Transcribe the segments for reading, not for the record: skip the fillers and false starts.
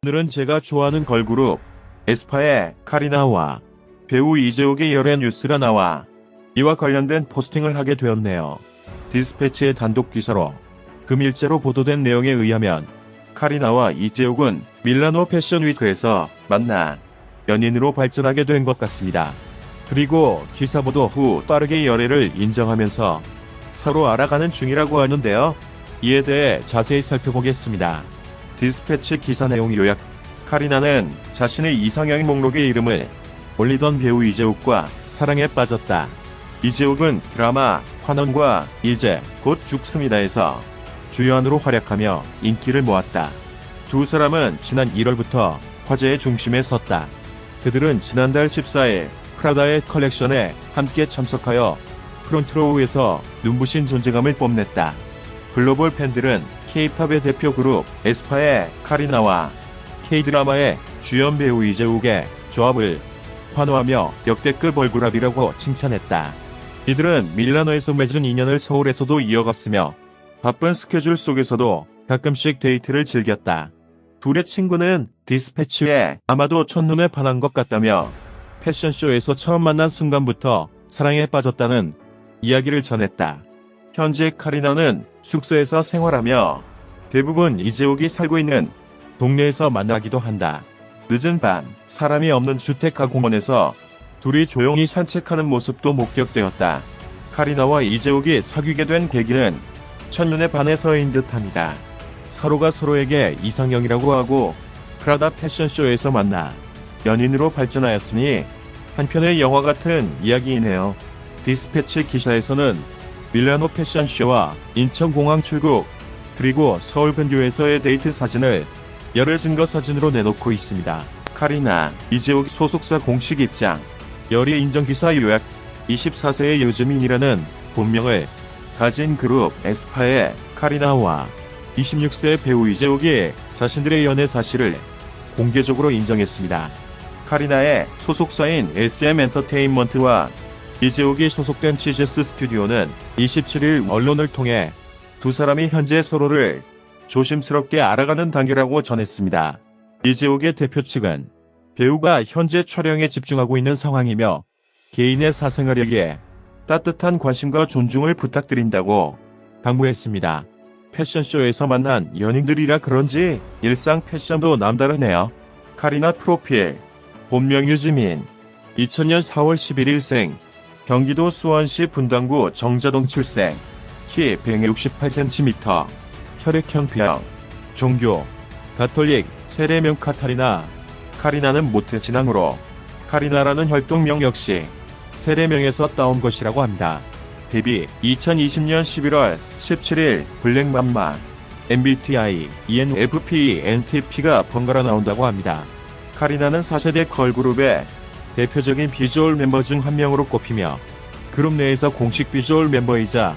오늘은 제가 좋아하는 걸그룹 에스파의 카리나와 배우 이재욱의 열애 뉴스가 나와 이와 관련된 포스팅을 하게 되었네요. 디스패치의 단독 기사로 금일제로 보도된 내용에 의하면 카리나와 이재욱은 밀라노 패션 위크에서 만나 연인으로 발전하게 된 것 같습니다. 그리고 기사 보도 후 빠르게 열애를 인정하면서 서로 알아가는 중이라고 하는데요. 이에 대해 자세히 살펴보겠습니다. 디스패치 기사 내용 요약. 카리나는 자신의 이상형 목록에 이름을 올리던 배우 이재욱과 사랑에 빠졌다. 이재욱은 드라마 환원과 이제 곧 죽습니다에서 주연으로 활약하며 인기를 모았다. 두 사람은 지난 1월부터 화제의 중심에 섰다. 그들은 지난달 14일 프라다의 컬렉션에 함께 참석하여 프론트로우에서 눈부신 존재감을 뽐냈다. 글로벌 팬들은 K-팝의 대표 그룹 에스파의 카리나와 K-드라마의 주연 배우 이재욱의 조합을 환호하며 역대급 얼굴합이라고 칭찬했다. 이들은 밀라노에서 맺은 인연을 서울에서도 이어갔으며 바쁜 스케줄 속에서도 가끔씩 데이트를 즐겼다. 둘의 친구는 디스패치에 아마도 첫눈에 반한 것 같다며 패션쇼에서 처음 만난 순간부터 사랑에 빠졌다는 이야기를 전했다. 현재 카리나는 숙소에서 생활하며 대부분 이재욱이 살고 있는 동네에서 만나기도 한다. 늦은 밤 사람이 없는 주택가 공원에서 둘이 조용히 산책하는 모습도 목격되었다. 카리나와 이재욱이 사귀게 된 계기는 첫눈에 반해서인 듯합니다. 서로가 서로에게 이상형이라고 하고 프라다 패션쇼에서 만나 연인으로 발전하였으니 한편의 영화 같은 이야기이네요. 디스패치 기사에서는 밀라노 패션쇼와 인천공항 출국 그리고 서울 근교에서의 데이트 사진을 열애 증거 사진으로 내놓고 있습니다. 카리나, 이재욱 소속사 공식 입장. 열애 인정 기사 요약. 24세의 요즘인이라는 본명을 가진 그룹 에스파의 카리나와 26세 배우 이재욱이 자신들의 연애 사실을 공개적으로 인정했습니다. 카리나의 소속사인 SM 엔터테인먼트와 이재욱이 소속된 치즈스 스튜디오는 27일 언론을 통해 두 사람이 현재 서로를 조심스럽게 알아가는 단계라고 전했습니다. 이재욱의 대표 측은 배우가 현재 촬영에 집중하고 있는 상황이며 개인의 사생활에게 따뜻한 관심과 존중을 부탁드린다고 당부했습니다. 패션쇼에서 만난 연인들이라 그런지 일상 패션도 남다르네요. 카리나 프로필. 본명 유지민. 2000년 4월 11일생. 경기도 수원시 분당구 정자동 출생. 키 168cm. 혈액형 B형. 종교 가톨릭. 세례명 카타리나. 카리나는 모태신앙으로 카리나라는 활동명 역시 세례명에서 따온 것이라고 합니다. 데뷔 2020년 11월 17일 블랙맘마 MBTI ENFP NTP가 번갈아 나온다고 합니다. 카리나는 4세대 걸그룹의 대표적인 비주얼 멤버 중 한 명으로 꼽히며 그룹 내에서 공식 비주얼 멤버이자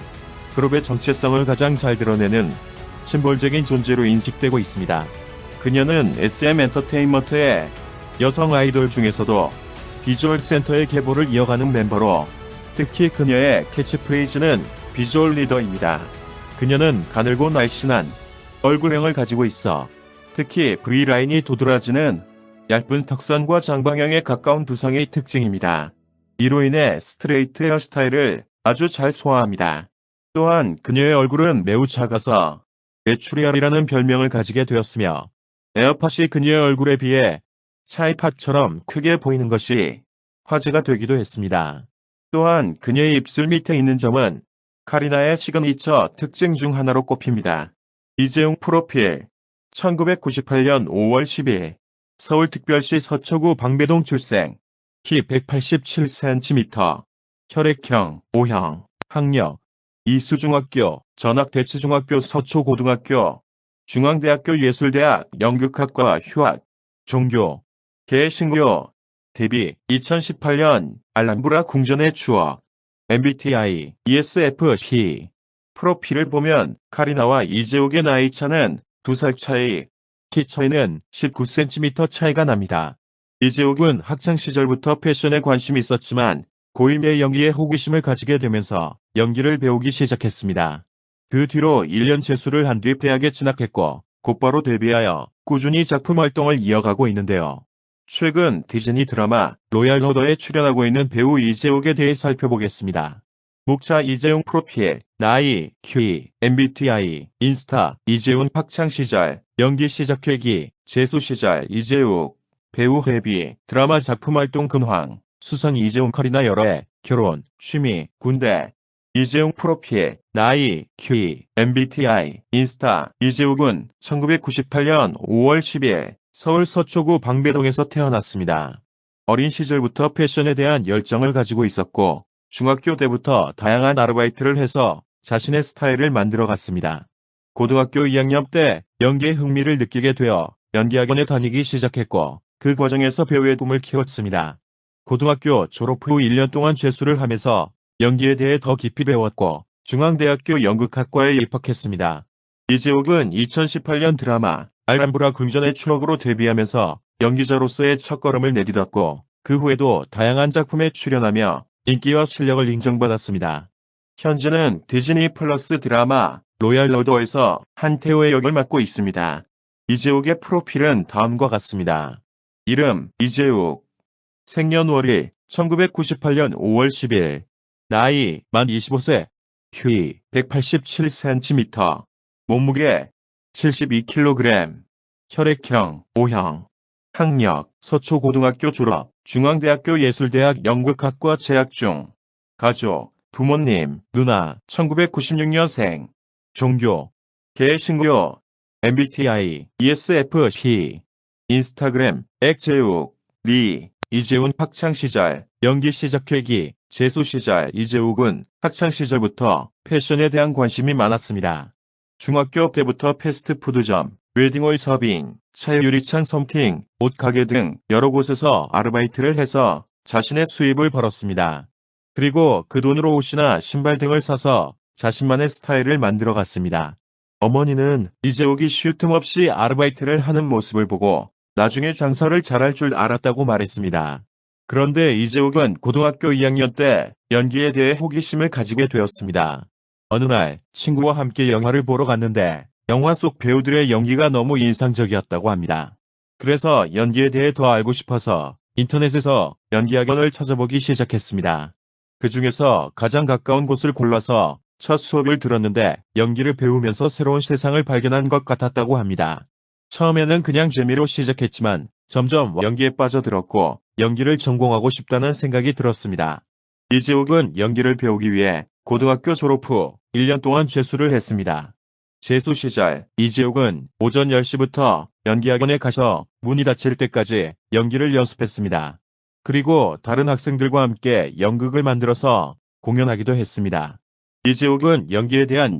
그룹의 정체성을 가장 잘 드러내는 심볼적인 존재로 인식되고 있습니다. 그녀는 SM 엔터테인먼트의 여성 아이돌 중에서도 비주얼 센터의 계보를 이어가는 멤버로 특히 그녀의 캐치프레이즈는 비주얼 리더입니다. 그녀는 가늘고 날씬한 얼굴형을 가지고 있어 특히 V라인이 도드라지는 얇은 턱선과 장방형에 가까운 두상의 특징입니다. 이로 인해 스트레이트 헤어스타일을 아주 잘 소화합니다. 또한 그녀의 얼굴은 매우 작아서 메추리알이라는 별명을 가지게 되었으며 에어팟이 그녀의 얼굴에 비해 차이팟처럼 크게 보이는 것이 화제가 되기도 했습니다. 또한 그녀의 입술 밑에 있는 점은 카리나의 시그니처 특징 중 하나로 꼽힙니다. 이재욱 프로필. 1998년 5월 10일 서울특별시 서초구 방배동 출생. 키 187cm. 혈액형 O형. 학력 이수중학교, 전학대치중학교 서초고등학교, 중앙대학교 예술대학 연극학과 휴학. 종교 개신교. 데뷔 2018년 알람브라 궁전의 추억. MBTI ESFP. 프로필을 보면 카리나와 이재욱의 나이 차는 2살 차이, 키 차이는 19cm 차이가 납니다. 이재욱은 학창시절부터 패션에 관심이 있었지만 고1의 연기에 호기심을 가지게 되면서 연기를 배우기 시작했습니다. 그 뒤로 1년 재수를 한 뒤 대학에 진학했고 곧바로 데뷔하여 꾸준히 작품 활동을 이어가고 있는데요. 최근 디즈니 드라마 로얄 로더에 출연하고 있는 배우 이재욱에 대해 살펴보겠습니다. 목차 이재용 프로필, 나이, 키, MBTI, 인스타, 이재훈 학창시절, 연기 시작 계기, 재수 시절 이재욱, 배우 데뷔, 드라마 작품 활동 근황, 수선 이재용 카리나 열애, 결혼, 취미, 군대. 이재용 프로필, 나이, 키, MBTI, 인스타, 이재욱은 1998년 5월 10일 서울 서초구 방배동에서 태어났습니다. 어린 시절부터 패션에 대한 열정을 가지고 있었고 중학교 때부터 다양한 아르바이트를 해서 자신의 스타일을 만들어갔습니다. 고등학교 2학년 때 연기에 흥미를 느끼게 되어 연기학원에 다니기 시작했고 그 과정에서 배우의 꿈을 키웠습니다. 고등학교 졸업 후 1년 동안 재수를 하면서 연기에 대해 더 깊이 배웠고 중앙대학교 연극학과에 입학했습니다. 이재욱은 2018년 드라마 알람브라 궁전의 추억으로 데뷔하면서 연기자로서의 첫걸음을 내딛었고 그 후에도 다양한 작품에 출연하며 인기와 실력을 인정받았습니다. 현재는 디즈니 플러스 드라마 로얄 로더에서 한태호의 역을 맡고 있습니다. 이재욱의 프로필은 다음과 같습니다. 이름 이재욱, 생년월일 1998년 5월 10일, 나이 만 25세, 키 187cm, 몸무게 72kg, 혈액형 O형, 학력 서초고등학교 졸업, 중앙대학교 예술대학 연극학과 재학 중, 가족 부모님, 누나 1996년생, 종교 개신교, MBTI ESFP, 인스타그램 엑재욱, 리, 이재훈 학창시절, 연기 시작 계기, 재수 시절. 이재욱은 학창시절부터 패션에 대한 관심이 많았습니다. 중학교 때부터 패스트푸드점, 웨딩홀 서빙, 차 유리창 솜팅, 옷가게 등 여러 곳에서 아르바이트를 해서 자신의 수입을 벌었습니다. 그리고 그 돈으로 옷이나 신발 등을 사서 자신만의 스타일을 만들어갔습니다. 어머니는 이재욱이 쉴 틈 없이 아르바이트를 하는 모습을 보고 나중에 장사를 잘할 줄 알았다고 말했습니다. 그런데 이재욱은 고등학교 2학년 때 연기에 대해 호기심을 가지게 되었습니다. 어느 날 친구와 함께 영화를 보러 갔는데 영화 속 배우들의 연기가 너무 인상적이었다고 합니다. 그래서 연기에 대해 더 알고 싶어서 인터넷에서 연기학원을 찾아보기 시작했습니다. 그 중에서 가장 가까운 곳을 골라서 첫 수업을 들었는데 연기를 배우면서 새로운 세상을 발견한 것 같았다고 합니다. 처음에는 그냥 재미로 시작했지만 점점 연기에 빠져들었고 연기를 전공하고 싶다는 생각이 들었습니다. 이재욱은 연기를 배우기 위해 고등학교 졸업 후 1년 동안 재수를 했습니다. 재수 시절 이재욱은 오전 10시부터 연기학원에 가서 문이 닫힐 때까지 연기를 연습했습니다. 그리고 다른 학생들과 함께 연극을 만들어서 공연하기도 했습니다. 이재욱은 연기에 대한